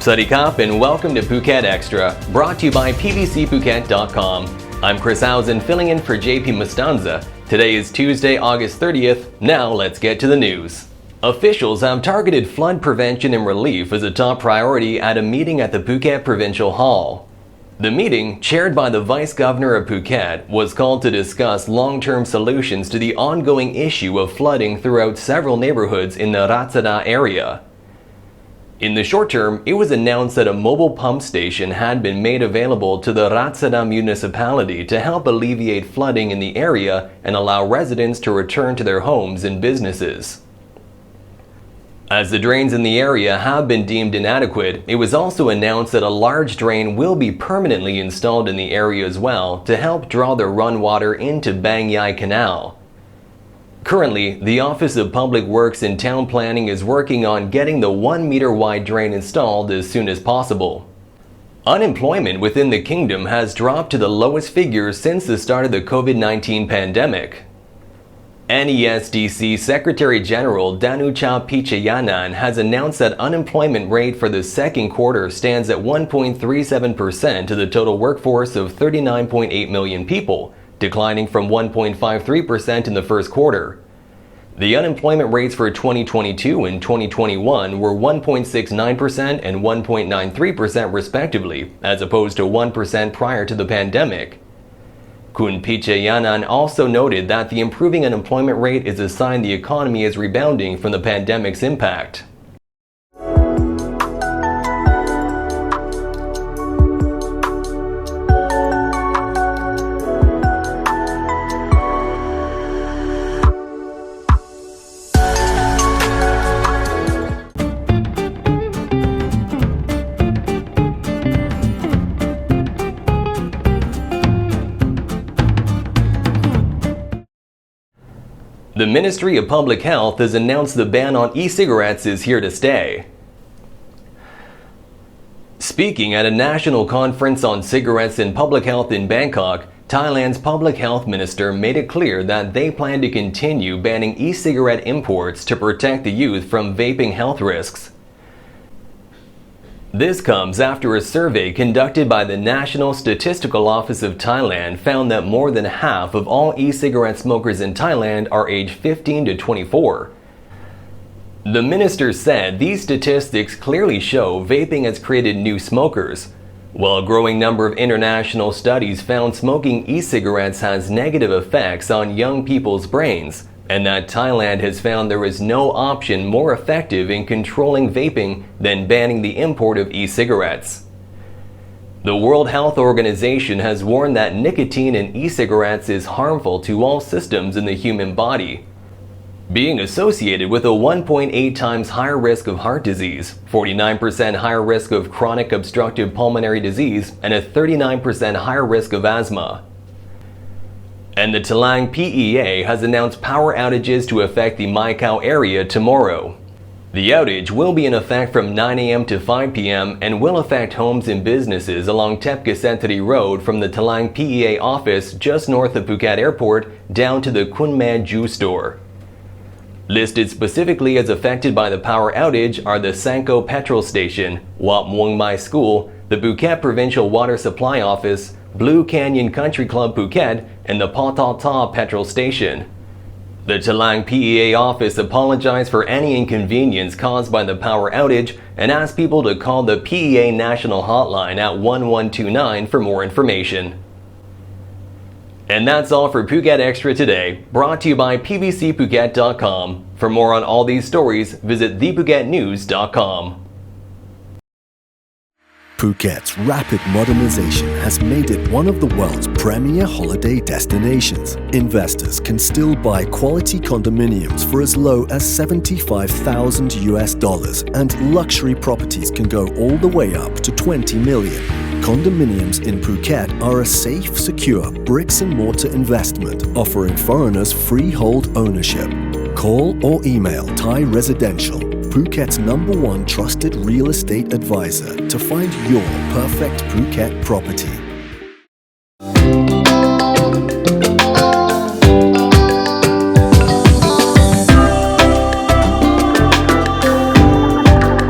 Sawadee-krap and welcome to Phuket Extra, brought to you by pbcphuket.com. I'm Chris Housen filling in for JP Mustanza. Today is Tuesday, August 30th. Now let's get to the news. Officials have targeted flood prevention and relief as a top priority at a meeting at the Phuket Provincial Hall. The meeting, chaired by the Vice Governor of Phuket, was called to discuss long-term solutions to the ongoing issue of flooding throughout several neighborhoods in the Ratchada area. In the short term, it was announced that a mobile pump station had been made available to the Ratchada municipality to help alleviate flooding in the area and allow residents to return to their homes and businesses. As the drains in the area have been deemed inadequate, it was also announced that a large drain will be permanently installed in the area as well to help draw the run water into Bang Yai Canal. Currently, the Office of Public Works and Town Planning is working on getting the 1-meter wide drain installed as soon as possible. Unemployment within the kingdom has dropped to the lowest figures since the start of the COVID-19 pandemic. NESDC Secretary General Danucha Pichayanan has announced that unemployment rate for the second quarter stands at 1.37% of the total workforce of 39.8 million people, declining from 1.53% in the first quarter. The unemployment rates for 2022 and 2021 were 1.69% and 1.93% respectively, as opposed to 1% prior to the pandemic. Kun Pichayanan also noted that the improving unemployment rate is a sign the economy is rebounding from the pandemic's impact. The Ministry of Public Health has announced the ban on e-cigarettes is here to stay. Speaking at a national conference on cigarettes and public health in Bangkok, Thailand's public health minister made it clear that they plan to continue banning e-cigarette imports to protect the youth from vaping health risks. This comes after a survey conducted by the National Statistical Office of Thailand found that more than half of all e-cigarette smokers in Thailand are aged 15 to 24. The minister said these statistics clearly show vaping has created new smokers, while a growing number of international studies found smoking e-cigarettes has negative effects on young people's brains, and that Thailand has found there is no option more effective in controlling vaping than banning the import of e-cigarettes. The World Health Organization has warned that nicotine in e-cigarettes is harmful to all systems in the human body, being associated with a 1.8 times higher risk of heart disease, 49% higher risk of chronic obstructive pulmonary disease, and a 39% higher risk of asthma. And the Talang PEA has announced power outages to affect the Mai Khao area tomorrow. The outage will be in effect from 9 a.m. to 5 p.m. and will affect homes and businesses along Tepkesentari Road from the Talang PEA office just north of Phuket Airport down to the Kunman Ju store. Listed specifically as affected by the power outage are the Sanko Petrol Station, Wat Muang Mai School, the Phuket Provincial Water Supply Office, Blue Canyon Country Club Phuket, and the Patata Petrol Station. The Talang PEA office apologized for any inconvenience caused by the power outage and asked people to call the PEA National Hotline at 1129 for more information. And that's all for Phuket Extra today, brought to you by pbcphuket.com. For more on all these stories, visit thephuket.news.com. Phuket's rapid modernization has made it one of the world's premier holiday destinations. Investors can still buy quality condominiums for as low as $75,000 and luxury properties can go all the way up to 20 million. Condominiums in Phuket are a safe, secure bricks-and-mortar investment offering foreigners freehold ownership. Call or email Thai Residential, Phuket's #1 trusted real estate advisor, to find your perfect Phuket property.